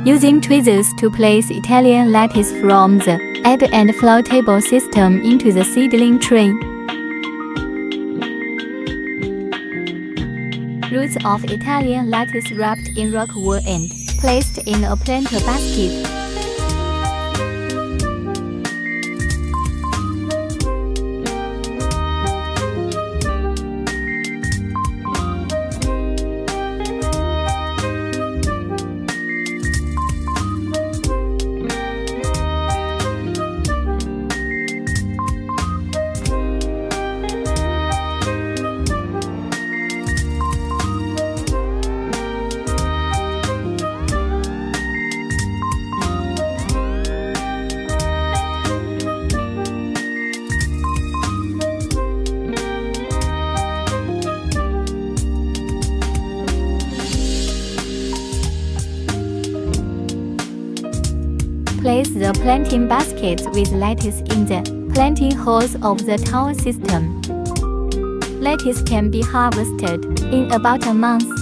using tweezers to place Italian lettuce from the ebb and flow table system into the seedling tray. Roots of Italian lettuce wrapped in rockwool and placed in a planter basket. Place the planting baskets with lettuce in the planting holes of the tower system. Lettuce can be harvested in about a month.